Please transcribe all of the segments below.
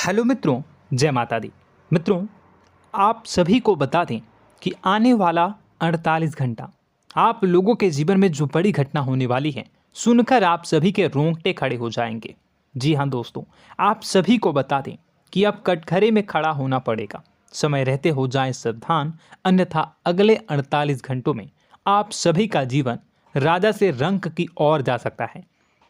Hello मित्रों, जय माता दी। मित्रों, आप सभी को बता दें कि आने वाला 48 घंटा आप लोगों के जीवन में जो बड़ी घटना होने वाली है, सुनकर आप सभी के रोंगटे खड़े हो जाएंगे। जी हाँ दोस्तों, आप सभी को बता दें कि अब कटघरे में खड़ा होना पड़ेगा। समय रहते हो जाएं सावधान, अन्यथा अगले 48 घंटों में आप सभी का जीवन राजा से रंक की ओर जा सकता है।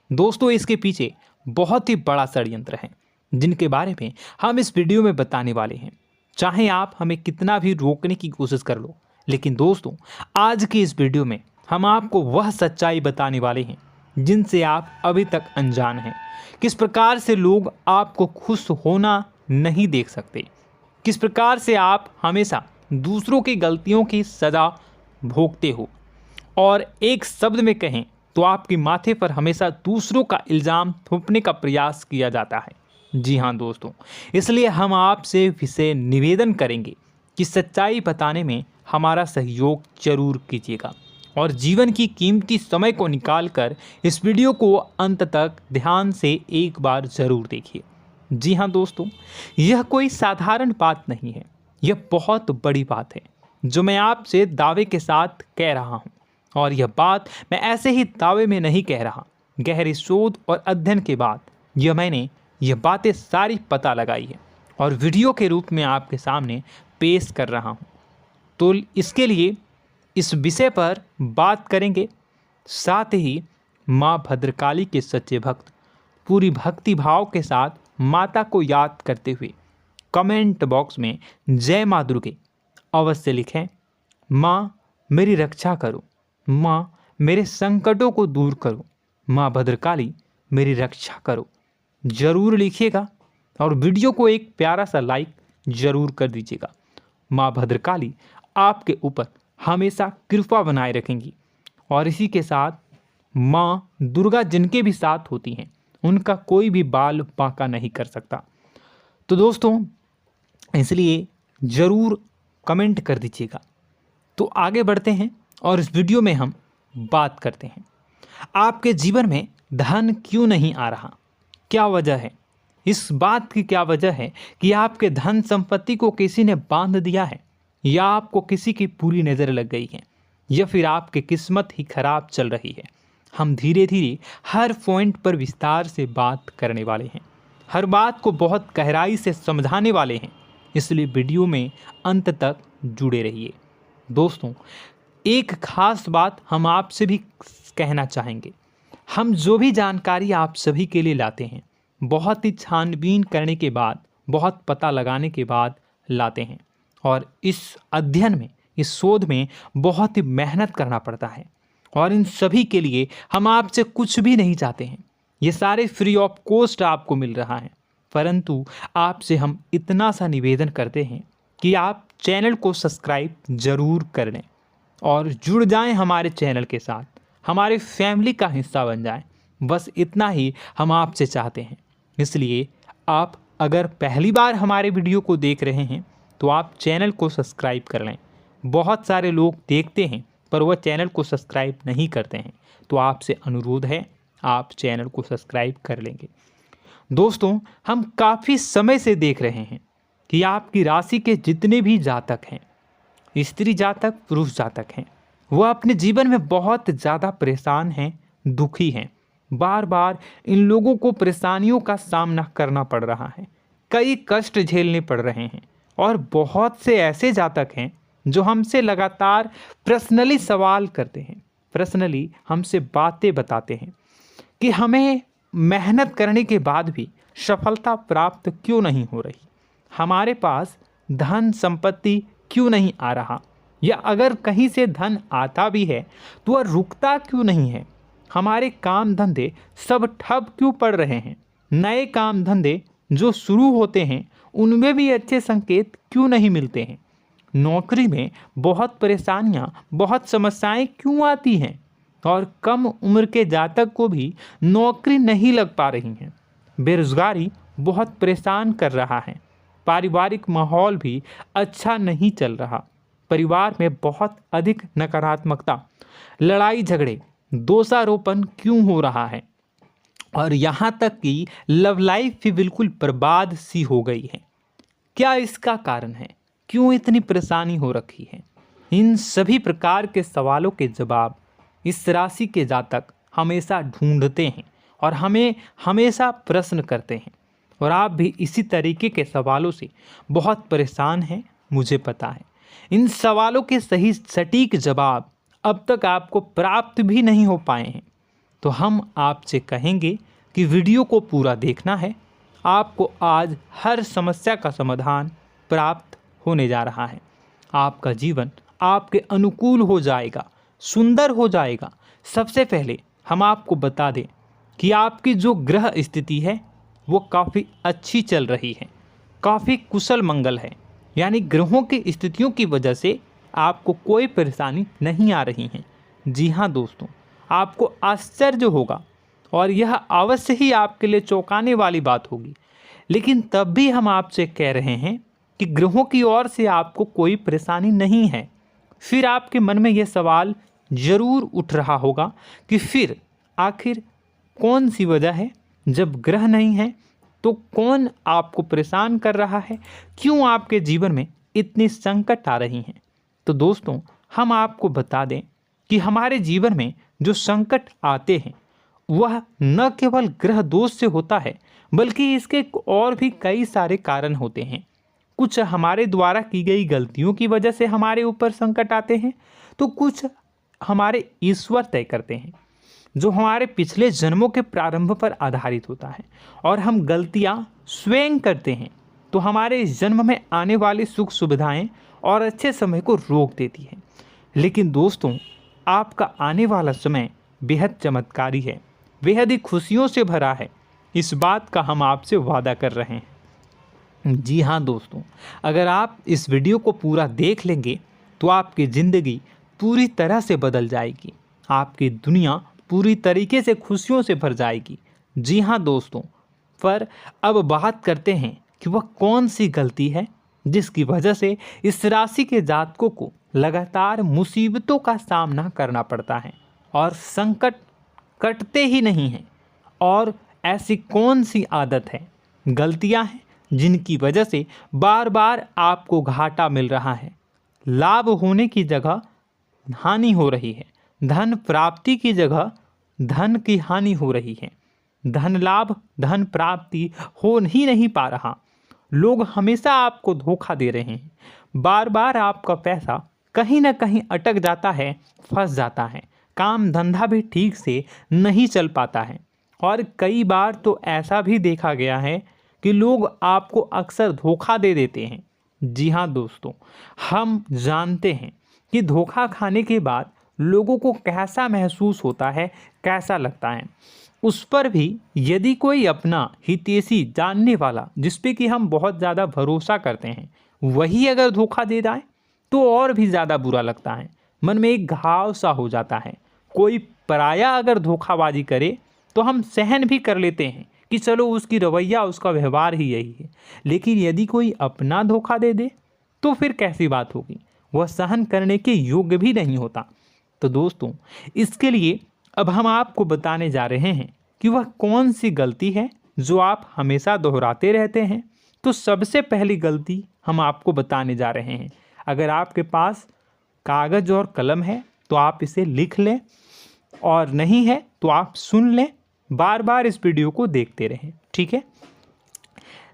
दोस्तों, इसके पीछे बहुत ही बड़ा षड्यंत्र है जिनके बारे में हम इस वीडियो में बताने वाले हैं। चाहे आप हमें कितना भी रोकने की कोशिश कर लो, लेकिन दोस्तों आज की इस वीडियो में हम आपको वह सच्चाई बताने वाले हैं जिनसे आप अभी तक अनजान हैं। किस प्रकार से लोग आपको खुश होना नहीं देख सकते, किस प्रकार से आप हमेशा दूसरों की गलतियों की सज़ा भोगते हो, और एक शब्द में कहें तो आपके माथे पर हमेशा दूसरों का इल्ज़ाम थोपने का प्रयास किया जाता है। जी हाँ दोस्तों, इसलिए हम आपसे विशेष निवेदन करेंगे कि सच्चाई बताने में हमारा सहयोग जरूर कीजिएगा और जीवन की कीमती समय को निकालकर इस वीडियो को अंत तक ध्यान से एक बार ज़रूर देखिए। जी हाँ दोस्तों, यह कोई साधारण बात नहीं है, यह बहुत बड़ी बात है जो मैं आपसे दावे के साथ कह रहा हूँ। और यह बात मैं ऐसे ही दावे में नहीं कह रहा, गहरी शोध और अध्ययन के बाद मैंने यह बातें सारी पता लगाई है और वीडियो के रूप में आपके सामने पेश कर रहा हूँ। तो इसके लिए इस विषय पर बात करेंगे। साथ ही माँ भद्रकाली के सच्चे भक्त पूरी भक्ति भाव के साथ माता को याद करते हुए कमेंट बॉक्स में जय माँ दुर्गे अवश्य लिखें। माँ मेरी रक्षा करो, माँ मेरे संकटों को दूर करो, माँ भद्रकाली मेरी रक्षा करो, ज़रूर लिखिएगा और वीडियो को एक प्यारा सा लाइक ज़रूर कर दीजिएगा। माँ भद्रकाली आपके ऊपर हमेशा कृपा बनाए रखेंगी और इसी के साथ माँ दुर्गा जिनके भी साथ होती हैं उनका कोई भी बाल बांका नहीं कर सकता। तो दोस्तों, इसलिए ज़रूर कमेंट कर दीजिएगा। तो आगे बढ़ते हैं और इस वीडियो में हम बात करते हैं, आपके जीवन में धन क्यों नहीं आ रहा, क्या वजह है। इस बात की क्या वजह है कि आपके धन संपत्ति को किसी ने बांध दिया है, या आपको किसी की पूरी नज़र लग गई है, या फिर आपकी किस्मत ही खराब चल रही है। हम धीरे धीरे हर पॉइंट पर विस्तार से बात करने वाले हैं, हर बात को बहुत गहराई से समझाने वाले हैं, इसलिए वीडियो में अंत तक जुड़े रहिए। दोस्तों, एक खास बात हम आपसे भी कहना चाहेंगे, हम जो भी जानकारी आप सभी के लिए लाते हैं बहुत ही छानबीन करने के बाद, बहुत पता लगाने के बाद लाते हैं, और इस अध्ययन में, इस शोध में बहुत ही मेहनत करना पड़ता है। और इन सभी के लिए हम आपसे कुछ भी नहीं चाहते हैं, ये सारे फ्री ऑफ कॉस्ट आपको मिल रहा है। परंतु आपसे हम इतना सा निवेदन करते हैं कि आप चैनल को सब्सक्राइब ज़रूर कर लें और जुड़ जाएं हमारे चैनल के साथ, हमारे फैमिली का हिस्सा बन जाएं। बस इतना ही हम आपसे चाहते हैं। इसलिए आप अगर पहली बार हमारे वीडियो को देख रहे हैं तो आप चैनल को सब्सक्राइब कर लें। बहुत सारे लोग देखते हैं पर वह चैनल को सब्सक्राइब नहीं करते हैं, तो आपसे अनुरोध है आप चैनल को सब्सक्राइब कर लेंगे। दोस्तों, हम काफ़ी समय से देख रहे हैं कि आपकी राशि के जितने भी जातक हैं, स्त्री जातक पुरुष जातक हैं, वह अपने जीवन में बहुत ज़्यादा परेशान हैं, दुखी हैं। बार बार इन लोगों को परेशानियों का सामना करना पड़ रहा है, कई कष्ट झेलने पड़ रहे हैं। और बहुत से ऐसे जातक हैं जो हमसे लगातार पर्सनली सवाल करते हैं, पर्सनली हमसे बातें बताते हैं कि हमें मेहनत करने के बाद भी सफलता प्राप्त क्यों नहीं हो रही, हमारे पास धन संपत्ति क्यों नहीं आ रहा, या अगर कहीं से धन आता भी है तो वह रुकता क्यों नहीं है, हमारे काम धंधे सब ठप क्यों पड़ रहे हैं, नए काम धंधे जो शुरू होते हैं उनमें भी अच्छे संकेत क्यों नहीं मिलते हैं, नौकरी में बहुत परेशानियां, बहुत समस्याएं क्यों आती हैं, और कम उम्र के जातक को भी नौकरी नहीं लग पा रही हैं, बेरोजगारी बहुत परेशान कर रहा है, पारिवारिक माहौल भी अच्छा नहीं चल रहा, परिवार में बहुत अधिक नकारात्मकता, लड़ाई झगड़े, दोषारोपण क्यों हो रहा है, और यहाँ तक कि लव लाइफ भी बिल्कुल बर्बाद सी हो गई है। क्या इसका कारण है? क्यों इतनी परेशानी हो रखी है? इन सभी प्रकार के सवालों के जवाब इस राशि के जातक हमेशा ढूंढते हैं और हमें हमेशा प्रश्न करते हैं। और आप भी इसी तरीके के सवालों से बहुत परेशान हैं, मुझे पता है। इन सवालों के सही सटीक जवाब अब तक आपको प्राप्त भी नहीं हो पाए हैं। तो हम आपसे कहेंगे कि वीडियो को पूरा देखना है। आपको आज हर समस्या का समाधान प्राप्त होने जा रहा है। आपका जीवन आपके अनुकूल हो जाएगा, सुंदर हो जाएगा। सबसे पहले हम आपको बता दें कि आपकी जो ग्रह स्थिति है वो काफ़ी अच्छी चल रही है, काफ़ी कुशल मंगल है। यानी ग्रहों की स्थितियों की वजह से आपको कोई परेशानी नहीं आ रही है। जी हाँ दोस्तों, आपको आश्चर्य होगा और यह अवश्य ही आपके लिए चौंकाने वाली बात होगी। लेकिन तब भी हम आपसे कह रहे हैं कि ग्रहों की ओर से आपको कोई परेशानी नहीं है। फिर आपके मन में यह सवाल जरूर उठ रहा होगा कि फिर आखिर कौन सी वजह है? जब ग्रह नहीं है तो कौन आपको परेशान कर रहा है? क्यों आपके जीवन में इतनी संकट आ रही हैं? तो दोस्तों, हम आपको बता दें कि हमारे जीवन में जो संकट आते हैं वह न केवल ग्रह दोष से होता है, बल्कि इसके और भी कई सारे कारण होते हैं। कुछ हमारे द्वारा की गई गलतियों की वजह से हमारे ऊपर संकट आते हैं, तो कुछ हमारे ईश्वर तय करते हैं, जो हमारे पिछले जन्मों के प्रारंभ पर आधारित होता है। और हम गलतियां स्वयं करते हैं तो हमारे इस जन्म में आने वाली सुख सुविधाएं और अच्छे समय को रोक देती है। लेकिन दोस्तों, आपका आने वाला समय बेहद चमत्कारी है, बेहद ही खुशियों से भरा है। इस बात का हम आपसे वादा कर रहे हैं। जी हाँ दोस्तों, अगर आप इस वीडियो को पूरा देख लेंगे तो आपकी ज़िंदगी पूरी तरह से बदल जाएगी, आपकी दुनिया पूरी तरीके से खुशियों से भर जाएगी। जी हाँ दोस्तों, पर अब बात करते हैं कि वह कौन सी गलती है जिसकी वजह से इस राशि के जातकों को लगातार मुसीबतों का सामना करना पड़ता है और संकट कटते ही नहीं हैं। और ऐसी कौन सी आदत है, गलतियां हैं जिनकी वजह से बार बार आपको घाटा मिल रहा है, लाभ होने की जगह हानि हो रही है, धन प्राप्ति की जगह धन की हानि हो रही है, धन लाभ धन प्राप्ति हो ही नहीं पा रहा, लोग हमेशा आपको धोखा दे रहे हैं, बार बार आपका पैसा कहीं ना कहीं अटक जाता है, फंस जाता है, काम धंधा भी ठीक से नहीं चल पाता है। और कई बार तो ऐसा भी देखा गया है कि लोग आपको अक्सर धोखा दे देते हैं। जी हाँ दोस्तों, हम जानते हैं कि धोखा खाने के बाद लोगों को कैसा महसूस होता है, कैसा लगता है। उस पर भी यदि कोई अपना हितैषी जानने वाला, जिस पे कि हम बहुत ज़्यादा भरोसा करते हैं, वही अगर धोखा दे जाए तो और भी ज़्यादा बुरा लगता है, मन में एक घाव सा हो जाता है। कोई पराया अगर धोखाबाजी करे तो हम सहन भी कर लेते हैं कि चलो उसकी रवैया, उसका व्यवहार ही यही है। लेकिन यदि कोई अपना धोखा दे दे तो फिर कैसी बात होगी, वह सहन करने के योग्य भी नहीं होता। तो दोस्तों, इसके लिए अब हम आपको बताने जा रहे हैं कि वह कौन सी गलती है जो आप हमेशा दोहराते रहते हैं। तो सबसे पहली गलती हम आपको बताने जा रहे हैं। अगर आपके पास कागज़ और कलम है तो आप इसे लिख लें, और नहीं है तो आप सुन लें, बार बार इस वीडियो को देखते रहें, ठीक है।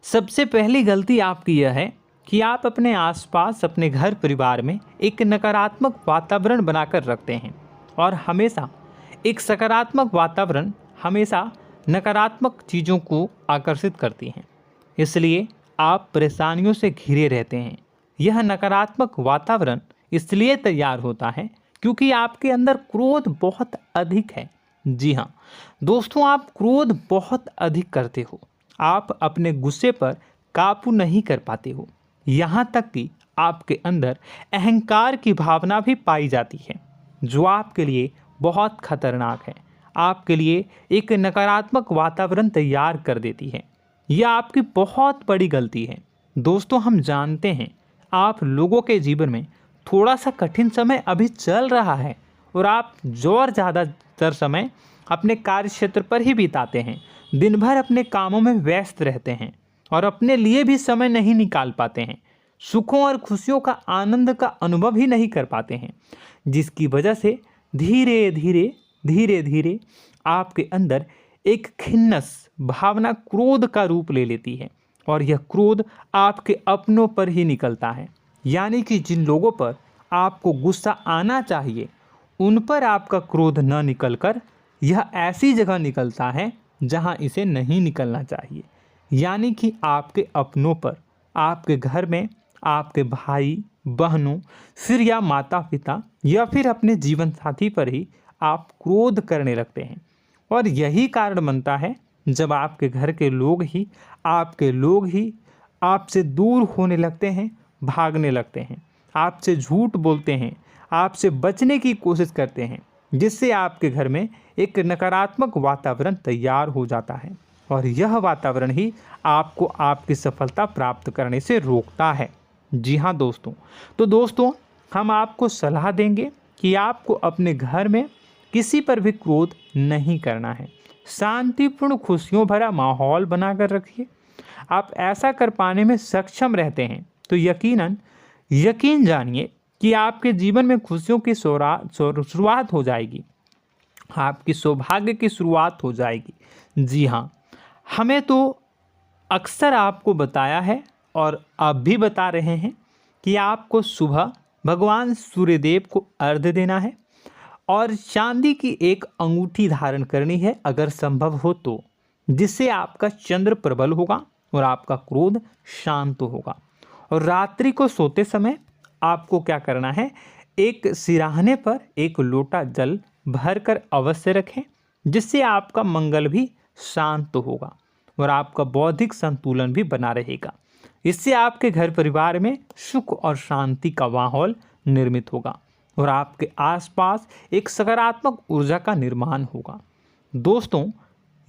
सबसे पहली गलती आपकी यह है कि आप अपने आसपास, अपने घर परिवार में एक नकारात्मक वातावरण बनाकर रखते हैं। और हमेशा एक सकारात्मक वातावरण हमेशा नकारात्मक चीज़ों को आकर्षित करती हैं, इसलिए आप परेशानियों से घिरे रहते हैं। यह नकारात्मक वातावरण इसलिए तैयार होता है क्योंकि आपके अंदर क्रोध बहुत अधिक है। जी हाँ दोस्तों, आप क्रोध बहुत अधिक करते हो, आप अपने गुस्से पर काबू नहीं कर पाते हो, यहाँ तक कि आपके अंदर अहंकार की भावना भी पाई जाती है, जो आपके लिए बहुत खतरनाक है, आपके लिए एक नकारात्मक वातावरण तैयार कर देती है। यह आपकी बहुत बड़ी गलती है। दोस्तों, हम जानते हैं आप लोगों के जीवन में थोड़ा सा कठिन समय अभी चल रहा है और आप और ज़्यादा अधिकतर समय अपने कार्य क्षेत्र पर ही बिताते हैं, दिन भर अपने कामों में व्यस्त रहते हैं और अपने लिए भी समय नहीं निकाल पाते हैं, सुखों और खुशियों का आनंद का अनुभव ही नहीं कर पाते हैं, जिसकी वजह से धीरे धीरे आपके अंदर एक खिन्नस भावना क्रोध का रूप ले लेती है और यह क्रोध आपके अपनों पर ही निकलता है। यानी कि जिन लोगों पर आपको गुस्सा आना चाहिए उन पर आपका क्रोध न निकलकर यह ऐसी जगह निकलता है जहां इसे नहीं निकलना चाहिए। यानी कि आपके अपनों पर, आपके घर में आपके भाई बहनों, फिर या माता पिता या फिर अपने जीवन साथी पर ही आप क्रोध करने लगते हैं। और यही कारण बनता है जब आपके घर के लोग ही आपसे दूर होने लगते हैं, भागने लगते हैं, आपसे झूठ बोलते हैं, आपसे बचने की कोशिश करते हैं, जिससे आपके घर में एक नकारात्मक वातावरण तैयार हो जाता है और यह वातावरण ही आपको आपकी सफलता प्राप्त करने से रोकता है। जी हाँ दोस्तों, तो दोस्तों हम आपको सलाह देंगे कि आपको अपने घर में किसी पर भी क्रोध नहीं करना है। शांतिपूर्ण खुशियों भरा माहौल बनाकर रखिए। आप ऐसा कर पाने में सक्षम रहते हैं तो यकीन जानिए कि आपके जीवन में खुशियों की शुरुआत हो जाएगी, आपकी सौभाग्य की शुरुआत हो जाएगी। जी हाँ, हमें तो अक्सर आपको बताया है और अब भी बता रहे हैं कि आपको सुबह भगवान सूर्यदेव को अर्घ्य देना है और चांदी की एक अंगूठी धारण करनी है अगर संभव हो तो, जिससे आपका चंद्र प्रबल होगा और आपका क्रोध शांत होगा। और रात्रि को सोते समय आपको क्या करना है, एक सिराहने पर एक लोटा जल भरकर अवश्य रखें, जिससे आपका मंगल भी शांत होगा और आपका बौद्धिक संतुलन भी बना रहेगा। इससे आपके घर परिवार में सुख और शांति का माहौल निर्मित होगा और आपके आसपास एक सकारात्मक ऊर्जा का निर्माण होगा। दोस्तों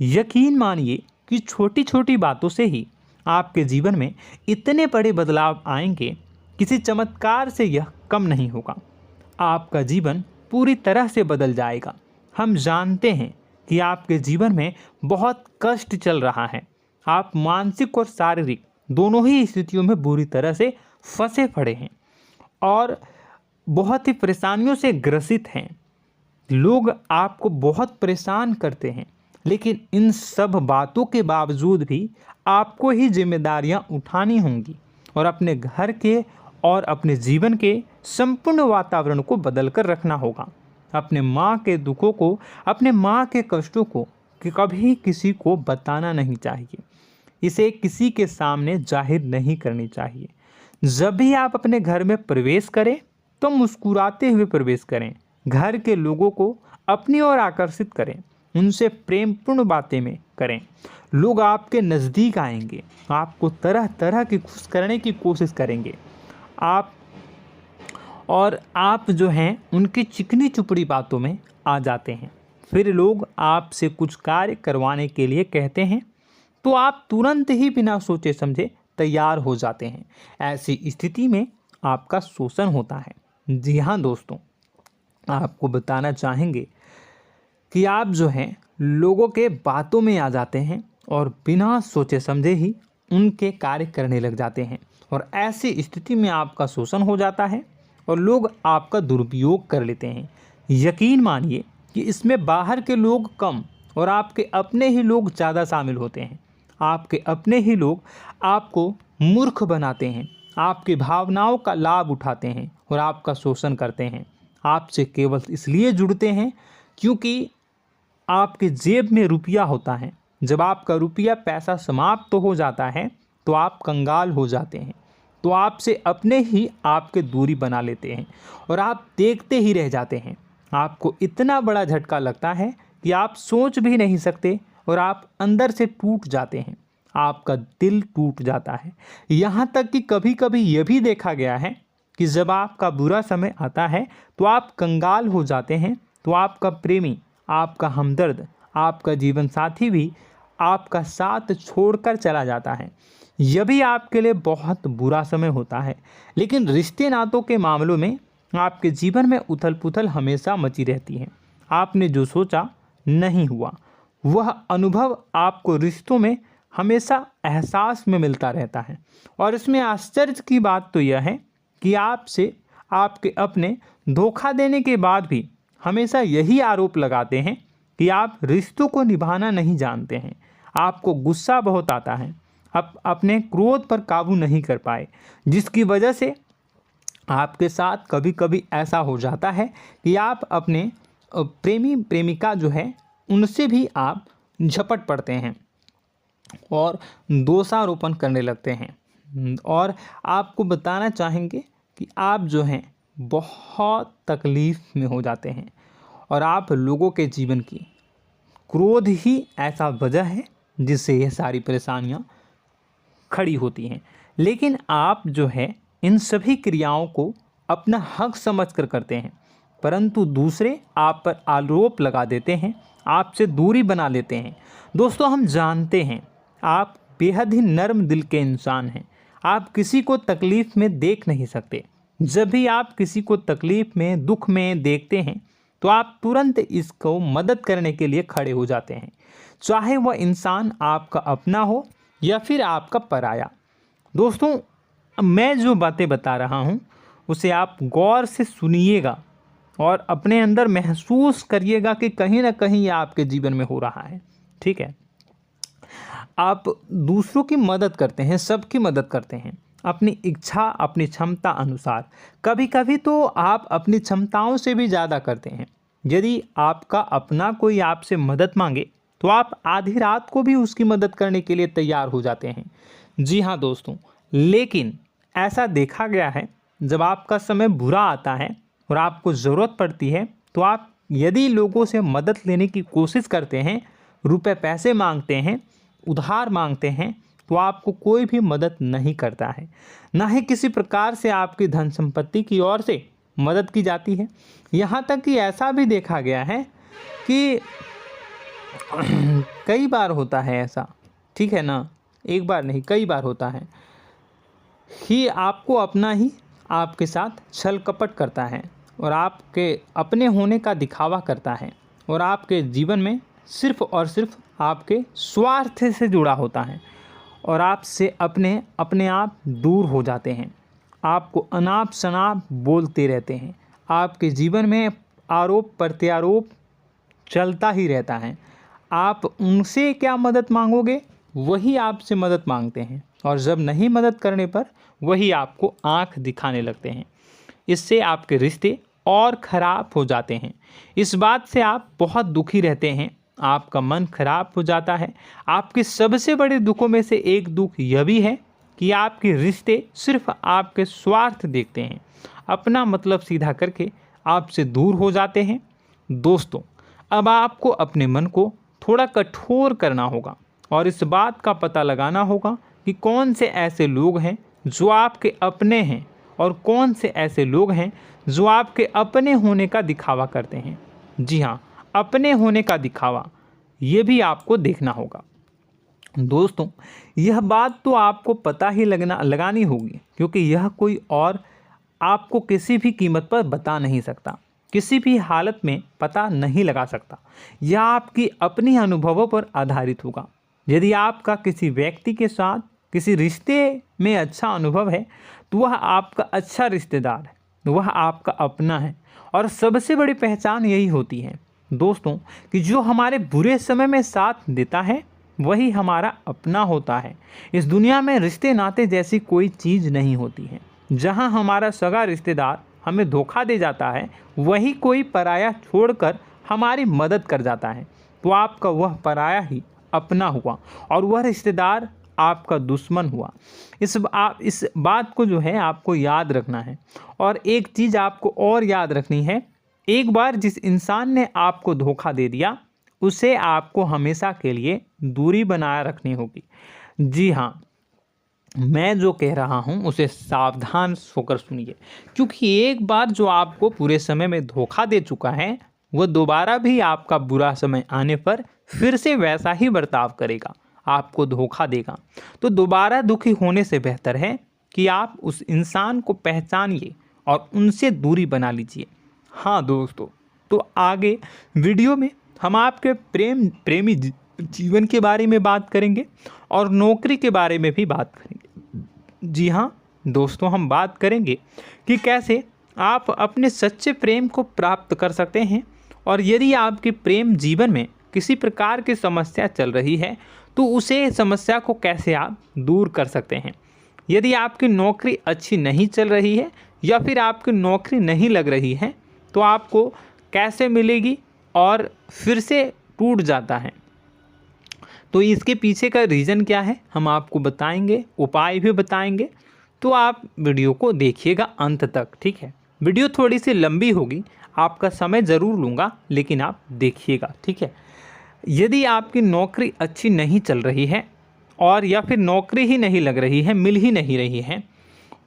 यकीन मानिए कि छोटी छोटी बातों से ही आपके जीवन में इतने बड़े बदलाव आएंगे, किसी चमत्कार से यह कम नहीं होगा। आपका जीवन पूरी तरह से बदल जाएगा। हम जानते हैं कि आपके जीवन में बहुत कष्ट चल रहा है, आप मानसिक और शारीरिक दोनों ही स्थितियों में बुरी तरह से फंसे पड़े हैं और बहुत ही परेशानियों से ग्रसित हैं। लोग आपको बहुत परेशान करते हैं, लेकिन इन सब बातों के बावजूद भी आपको ही जिम्मेदारियां उठानी होंगी और अपने घर के और अपने जीवन के संपूर्ण वातावरण को बदल कर रखना होगा। अपने माँ के दुखों को, अपने माँ के कष्टों को कभी किसी को बताना नहीं चाहिए, इसे किसी के सामने जाहिर नहीं करनी चाहिए। जब भी आप अपने घर में प्रवेश करें तो मुस्कुराते हुए प्रवेश करें, घर के लोगों को अपनी ओर आकर्षित करें, उनसे प्रेमपूर्ण बातें में करें। लोग आपके नज़दीक आएंगे, आपको तरह तरह की खुश करने की कोशिश करेंगे। आप जो हैं उनकी चिकनी चुपड़ी बातों में आ जाते हैं। फिर लोग आपसे कुछ कार्य करवाने के लिए कहते हैं तो आप तुरंत ही बिना सोचे समझे तैयार हो जाते हैं। ऐसी स्थिति में आपका शोषण होता है। जी हाँ दोस्तों, आपको बताना चाहेंगे कि आप जो हैं लोगों के बातों में आ जाते हैं और बिना सोचे समझे ही उनके कार्य करने लग जाते हैं और ऐसी स्थिति में आपका शोषण हो जाता है और लोग आपका दुरुपयोग कर लेते हैं। यकीन मानिए कि इसमें बाहर के लोग कम और आपके अपने ही लोग ज़्यादा शामिल होते हैं। आपके अपने ही लोग आपको मूर्ख बनाते हैं, आपकी भावनाओं का लाभ उठाते हैं और आपका शोषण करते हैं। आपसे केवल इसलिए जुड़ते हैं क्योंकि आपके जेब में रुपया होता है। जब आपका रुपया पैसा समाप्त हो जाता है तो आप कंगाल हो जाते हैं, तो आपसे अपने ही आपके दूरी बना लेते हैं और आप देखते ही रह जाते हैं। आपको इतना बड़ा झटका लगता है कि आप सोच भी नहीं सकते और आप अंदर से टूट जाते हैं, आपका दिल टूट जाता है। यहाँ तक कि कभी कभी यह भी देखा गया है कि जब आपका बुरा समय आता है तो आप कंगाल हो जाते हैं, तो आपका प्रेमी, आपका हमदर्द, आपका जीवन साथी भी आपका साथ छोड़कर चला जाता है। यह भी आपके लिए बहुत बुरा समय होता है। लेकिन रिश्ते नातों के मामलों में आपके जीवन में उथल पुथल हमेशा मची रहती है। आपने जो सोचा नहीं हुआ। वह अनुभव आपको रिश्तों में हमेशा एहसास में मिलता रहता है। और इसमें आश्चर्य की बात तो यह है कि आपसे आपके अपने धोखा देने के बाद भी हमेशा यही आरोप लगाते हैं कि आप रिश्तों को निभाना नहीं जानते हैं। आपको गुस्सा बहुत आता है, अपने क्रोध पर काबू नहीं कर पाए, जिसकी वजह से आपके साथ कभी कभी ऐसा हो जाता है कि आप अपने प्रेमी प्रेमिका जो है उनसे भी आप झपट पड़ते हैं और दोषारोपण करने लगते हैं। और आपको बताना चाहेंगे कि आप जो हैं बहुत तकलीफ़ में हो जाते हैं और आप लोगों के जीवन की क्रोध ही ऐसा वजह है जिससे ये सारी परेशानियां खड़ी होती हैं। लेकिन आप जो है इन सभी क्रियाओं को अपना हक समझकर करते हैं, परंतु दूसरे आप पर आरोप लगा देते हैं, आपसे दूरी बना लेते हैं। दोस्तों, हम जानते हैं आप बेहद ही नर्म दिल के इंसान हैं। आप किसी को तकलीफ़ में देख नहीं सकते। जब भी आप किसी को तकलीफ़ में, दुख में देखते हैं तो आप तुरंत इसको मदद करने के लिए खड़े हो जाते हैं, चाहे वह इंसान आपका अपना हो या फिर आपका पराया। दोस्तों, मैं जो बातें बता रहा हूँ उसे आप गौर से सुनिएगा और अपने अंदर महसूस करिएगा कि कहीं ना कहीं ये आपके जीवन में हो रहा है। ठीक है, आप दूसरों की मदद करते हैं, सबकी मदद करते हैं अपनी इच्छा, अपनी क्षमता अनुसार। कभी कभी तो आप अपनी क्षमताओं से भी ज़्यादा करते हैं। यदि आपका अपना कोई आपसे मदद मांगे तो आप आधी रात को भी उसकी मदद करने के लिए तैयार हो जाते हैं। जी हाँ दोस्तों, लेकिन ऐसा देखा गया है जब आपका समय बुरा आता है और आपको ज़रूरत पड़ती है तो आप यदि लोगों से मदद लेने की कोशिश करते हैं, रुपए पैसे मांगते हैं, उधार मांगते हैं, तो आपको कोई भी मदद नहीं करता है। ना ही किसी प्रकार से आपकी धन संपत्ति की ओर से मदद की जाती है। यहाँ तक कि ऐसा भी देखा गया है कि कई बार होता है ऐसा, ठीक है ना, एक बार नहीं कई बार होता है कि आपको अपना ही आपके साथ छल कपट करता है और आपके अपने होने का दिखावा करता है और आपके जीवन में सिर्फ और सिर्फ आपके स्वार्थ से जुड़ा होता है और आपसे अपने आप दूर हो जाते हैं। आपको अनाप शनाप बोलते रहते हैं। आपके जीवन में आरोप प्रत्यारोप चलता ही रहता है। आप उनसे क्या मदद मांगोगे, वही आपसे मदद मांगते हैं और जब नहीं मदद करने पर वही आपको आंख दिखाने लगते हैं। इससे आपके रिश्ते और ख़राब हो जाते हैं। इस बात से आप बहुत दुखी रहते हैं, आपका मन खराब हो जाता है। आपके सबसे बड़े दुखों में से एक दुख यह भी है कि आपके रिश्ते सिर्फ आपके स्वार्थ देखते हैं, अपना मतलब सीधा करके आपसे दूर हो जाते हैं। दोस्तों, अब आपको अपने मन को थोड़ा कठोर करना होगा और इस बात का पता लगाना होगा कि कौन से ऐसे लोग हैं जो आपके अपने हैं और कौन से ऐसे लोग हैं जो आपके अपने होने का दिखावा करते हैं। जी हाँ, अपने होने का दिखावा, ये भी आपको देखना होगा। दोस्तों, यह बात तो आपको पता ही लगानी होगी, क्योंकि यह कोई और आपको किसी भी कीमत पर बता नहीं सकता, किसी भी हालत में पता नहीं लगा सकता। यह आपकी अपनी अनुभवों पर आधारित होगा। यदि आपका किसी व्यक्ति के साथ किसी रिश्ते में अच्छा अनुभव है तो वह आपका अच्छा रिश्तेदार है, वह आपका अपना है। और सबसे बड़ी पहचान यही होती है दोस्तों कि जो हमारे बुरे समय में साथ देता है वही हमारा अपना होता है। इस दुनिया में रिश्ते नाते जैसी कोई चीज़ नहीं होती है। जहां हमारा सगा रिश्तेदार हमें धोखा दे जाता है, वही कोई पराया छोड़कर हमारी मदद कर जाता है, तो आपका वह पराया ही अपना हुआ और वह रिश्तेदार आपका दुश्मन हुआ। इस बात को जो है आपको याद रखना है। और एक चीज़ आपको और याद रखनी है, एक बार जिस इंसान ने आपको धोखा दे दिया उसे आपको हमेशा के लिए दूरी बनाए रखनी होगी। जी हाँ, मैं जो कह रहा हूँ उसे सावधान होकर सुनिए, क्योंकि एक बार जो आपको पूरे समय में धोखा दे चुका है वह दोबारा भी आपका बुरा समय आने पर फिर से वैसा ही बर्ताव करेगा, आपको धोखा देगा। तो दोबारा दुखी होने से बेहतर है कि आप उस इंसान को पहचानिए और उनसे दूरी बना लीजिए। हाँ दोस्तों, तो आगे वीडियो में हम आपके प्रेमी जीवन के बारे में बात करेंगे और नौकरी के बारे में भी बात करेंगे। जी हाँ दोस्तों, हम बात करेंगे कि कैसे आप अपने सच्चे प्रेम को प्राप्त कर सकते हैं, और यदि आपके प्रेम जीवन में किसी प्रकार की समस्या चल रही है तो उसे समस्या को कैसे आप दूर कर सकते हैं। यदि आपकी नौकरी अच्छी नहीं चल रही है या फिर आपकी नौकरी नहीं लग रही है तो आपको कैसे मिलेगी और फिर से टूट जाता है, तो इसके पीछे का रीज़न क्या है हम आपको बताएंगे, उपाय भी बताएंगे। तो आप वीडियो को देखिएगा अंत तक, ठीक है। वीडियो थोड़ी सी लंबी होगी, आपका समय ज़रूर लूँगा, लेकिन आप देखिएगा, ठीक है। यदि आपकी नौकरी अच्छी नहीं चल रही है और या फिर नौकरी ही नहीं लग रही है, मिल ही नहीं रही है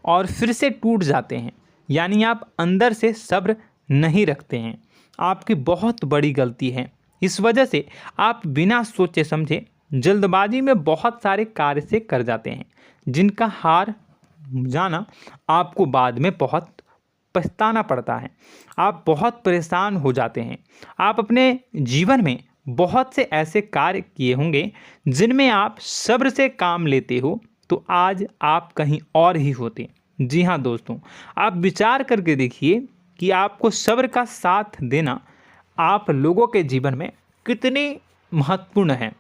और फिर से टूट जाते हैं, यानी आप अंदर से सब्र नहीं रखते हैं, आपकी बहुत बड़ी गलती है। इस वजह से आप बिना सोचे समझे जल्दबाजी में बहुत सारे कार्य से कर जाते हैं, जिनका हार जाना आपको बाद में बहुत पछताना पड़ता है। आप बहुत परेशान हो जाते हैं। आप अपने जीवन में बहुत से ऐसे कार्य किए होंगे जिनमें आप सब्र से काम लेते हो, तो आज आप कहीं और ही होते। जी हाँ दोस्तों, आप विचार करके देखिए कि आपको सब्र का साथ देना आप लोगों के जीवन में कितनी महत्वपूर्ण है।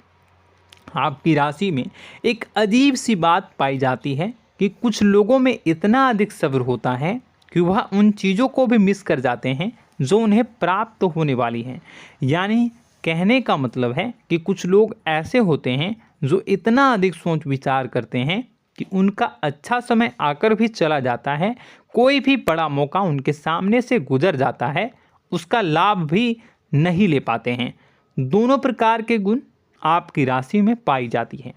आपकी राशि में एक अजीब सी बात पाई जाती है कि कुछ लोगों में इतना अधिक सब्र होता है कि वह उन चीज़ों को भी मिस कर जाते हैं जो उन्हें प्राप्त होने वाली हैं। यानी कहने का मतलब है कि कुछ लोग ऐसे होते हैं जो इतना अधिक सोच विचार करते हैं कि उनका अच्छा समय आकर भी चला जाता है, कोई भी बड़ा मौका उनके सामने से गुजर जाता है, उसका लाभ भी नहीं ले पाते हैं। दोनों प्रकार के गुण आपकी राशि में पाई जाती है।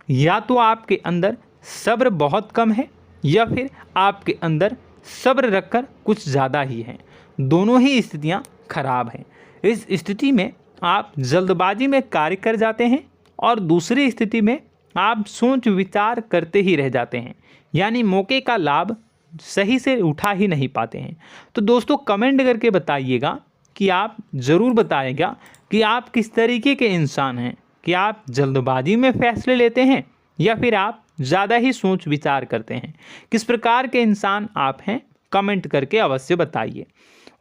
या तो आपके अंदर सब्र बहुत कम है या फिर आपके अंदर सब्र रखकर कुछ ज़्यादा ही है। दोनों ही स्थितियाँ खराब हैं। इस स्थिति में आप जल्दबाजी में कार्य कर जाते हैं और दूसरी स्थिति में आप सोच विचार करते ही रह जाते हैं, यानी मौके का लाभ सही से उठा ही नहीं पाते हैं। तो दोस्तों कमेंट करके बताइएगा कि आप ज़रूर बताइएगा कि आप किस तरीके के इंसान हैं, कि आप जल्दबाजी में फैसले लेते हैं या फिर आप ज़्यादा ही सोच विचार करते हैं। किस प्रकार के इंसान आप हैं, कमेंट करके अवश्य बताइए।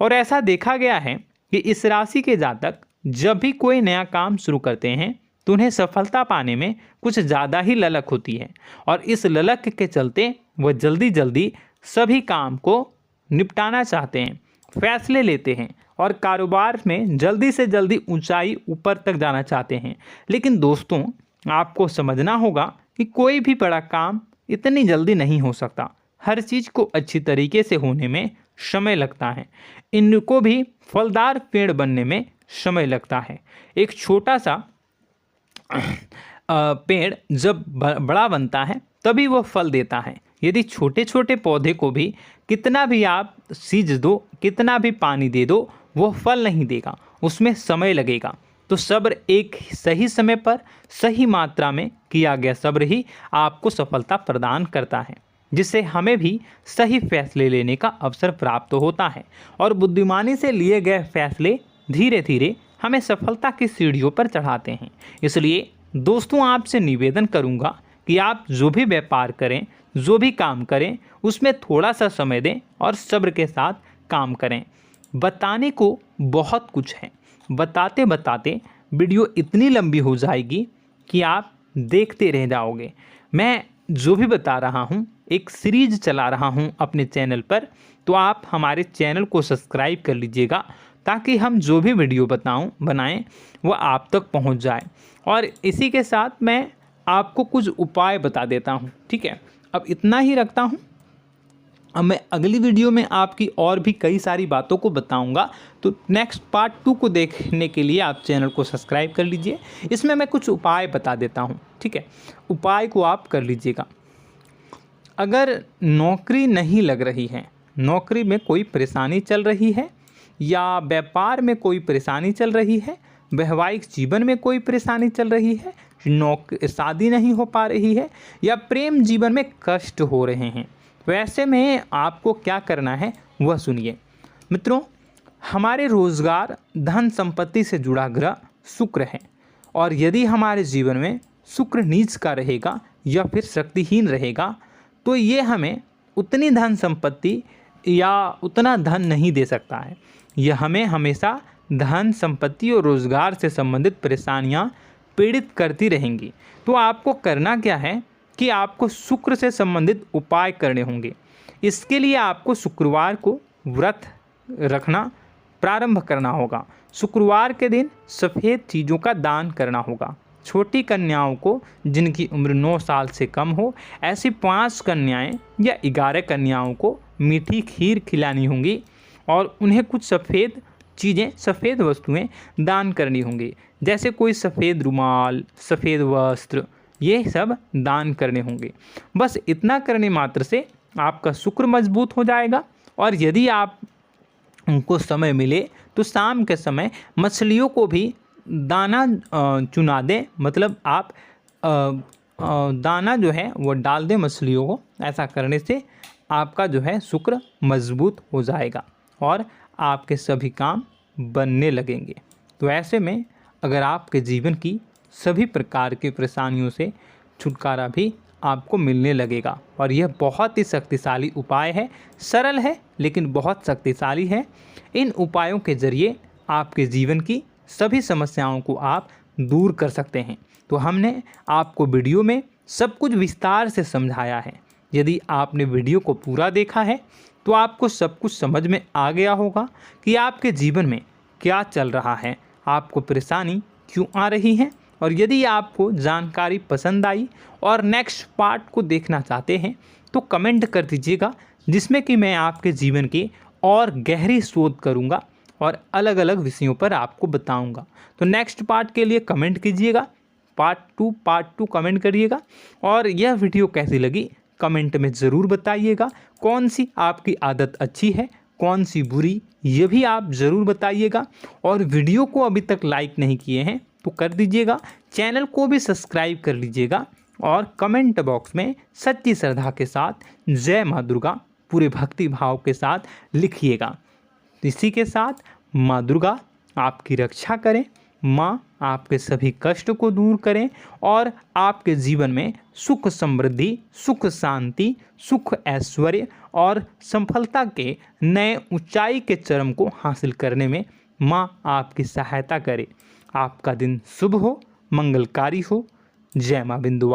और ऐसा देखा गया है कि इस राशि के जातक जब भी कोई नया काम शुरू करते हैं तो उन्हें सफलता पाने में कुछ ज़्यादा ही ललक होती है, और इस ललक के चलते वह जल्दी जल्दी सभी काम को निपटाना चाहते हैं, फैसले लेते हैं और कारोबार में जल्दी से जल्दी ऊंचाई ऊपर तक जाना चाहते हैं। लेकिन दोस्तों आपको समझना होगा कि कोई भी बड़ा काम इतनी जल्दी नहीं हो सकता। हर चीज़ को अच्छी तरीके से होने में समय लगता है। इनको भी फलदार पेड़ बनने में समय लगता है। एक छोटा सा पेड़ जब बड़ा बनता है तभी वो फल देता है। यदि छोटे छोटे पौधे को भी कितना भी आप सींच दो, कितना भी पानी दे दो, वो फल नहीं देगा, उसमें समय लगेगा। तो सब्र एक सही समय पर सही मात्रा में किया गया सब्र ही आपको सफलता प्रदान करता है, जिससे हमें भी सही फैसले लेने का अवसर प्राप्त होता है और बुद्धिमानी से लिए गए फैसले धीरे धीरे हमें सफलता की सीढ़ियों पर चढ़ाते हैं। इसलिए दोस्तों आपसे निवेदन करूंगा कि आप जो भी व्यापार करें, जो भी काम करें, उसमें थोड़ा सा समय दें और सब्र के साथ काम करें। बताने को बहुत कुछ है, बताते बताते वीडियो इतनी लंबी हो जाएगी कि आप देखते रह जाओगे। मैं जो भी बता रहा हूँ एक सीरीज चला रहा हूँ अपने चैनल पर, तो आप हमारे चैनल को सब्सक्राइब कर लीजिएगा ताकि हम जो भी वीडियो बनाएं वो आप तक पहुँच जाए। और इसी के साथ मैं आपको कुछ उपाय बता देता हूँ, ठीक है। अब इतना ही रखता हूँ। अब मैं अगली वीडियो में आपकी और भी कई सारी बातों को बताऊंगा, तो नेक्स्ट पार्ट 2 को देखने के लिए आप चैनल को सब्सक्राइब कर लीजिए। इसमें मैं कुछ उपाय बता देता हूं, ठीक है। उपाय को आप कर लीजिएगा। अगर नौकरी नहीं लग रही है, नौकरी में कोई परेशानी चल रही है, या व्यापार में कोई परेशानी चल रही है, वैवाहिक जीवन में कोई परेशानी चल रही है, शादी नहीं हो पा रही है, या प्रेम जीवन में कष्ट हो रहे हैं, वैसे में आपको क्या करना है वह सुनिए। मित्रों, हमारे रोजगार धन संपत्ति से जुड़ा ग्रह शुक्र है, और यदि हमारे जीवन में शुक्र नीच का रहेगा या फिर शक्तिहीन रहेगा तो ये हमें उतनी धन संपत्ति या उतना धन नहीं दे सकता है। यह हमें हमेशा धन संपत्ति और रोजगार से संबंधित परेशानियां पीड़ित करती रहेंगी। तो आपको करना क्या है कि आपको शुक्र से संबंधित उपाय करने होंगे। इसके लिए आपको शुक्रवार को व्रत रखना प्रारंभ करना होगा। शुक्रवार के दिन सफ़ेद चीज़ों का दान करना होगा। छोटी कन्याओं को जिनकी उम्र 9 साल से कम हो, ऐसी 5 कन्याएं या 11 कन्याओं को मीठी खीर खिलानी होंगी और उन्हें कुछ सफ़ेद चीज़ें, सफ़ेद वस्तुएं दान करनी होंगी, जैसे कोई सफ़ेद रुमाल, सफ़ेद वस्त्र, ये सब दान करने होंगे। बस इतना करने मात्र से आपका शुक्र मजबूत हो जाएगा। और यदि आप उनको समय मिले तो शाम के समय मछलियों को भी दाना चुना दें, मतलब आप दाना जो है वो डाल दें मछलियों को। ऐसा करने से आपका जो है शुक्र मजबूत हो जाएगा और आपके सभी काम बनने लगेंगे। तो ऐसे में अगर आपके जीवन की सभी प्रकार की परेशानियों से छुटकारा भी आपको मिलने लगेगा। और यह बहुत ही शक्तिशाली उपाय है, सरल है लेकिन बहुत शक्तिशाली है। इन उपायों के ज़रिए आपके जीवन की सभी समस्याओं को आप दूर कर सकते हैं। तो हमने आपको वीडियो में सब कुछ विस्तार से समझाया है। यदि आपने वीडियो को पूरा देखा है तो आपको सब कुछ समझ में आ गया होगा कि आपके जीवन में क्या चल रहा है, आपको परेशानी क्यों आ रही है। और यदि आपको जानकारी पसंद आई और नेक्स्ट पार्ट को देखना चाहते हैं तो कमेंट कर दीजिएगा, जिसमें कि मैं आपके जीवन की और गहरी शोध करूंगा और अलग अलग विषयों पर आपको बताऊंगा। तो नेक्स्ट पार्ट के लिए कमेंट कीजिएगा, पार्ट टू कमेंट करिएगा। और यह वीडियो कैसी लगी कमेंट में ज़रूर बताइएगा। कौन सी आपकी आदत अच्छी है, कौन सी बुरी, ये भी आप ज़रूर बताइएगा। और वीडियो को अभी तक लाइक नहीं किए हैं तो कर दीजिएगा, चैनल को भी सब्सक्राइब कर लीजिएगा और कमेंट बॉक्स में सच्ची श्रद्धा के साथ जय माँ दुर्गा पूरे भक्ति भाव के साथ लिखिएगा। इसी के साथ माँ दुर्गा आपकी रक्षा करें, माँ आपके सभी कष्ट को दूर करें और आपके जीवन में सुख समृद्धि, सुख शांति, सुख ऐश्वर्य और सफलता के नए ऊंचाई के चरम को हासिल करने में माँ आपकी सहायता करे। आपका दिन शुभ हो, मंगलकारी हो। जय माँ बिंदु।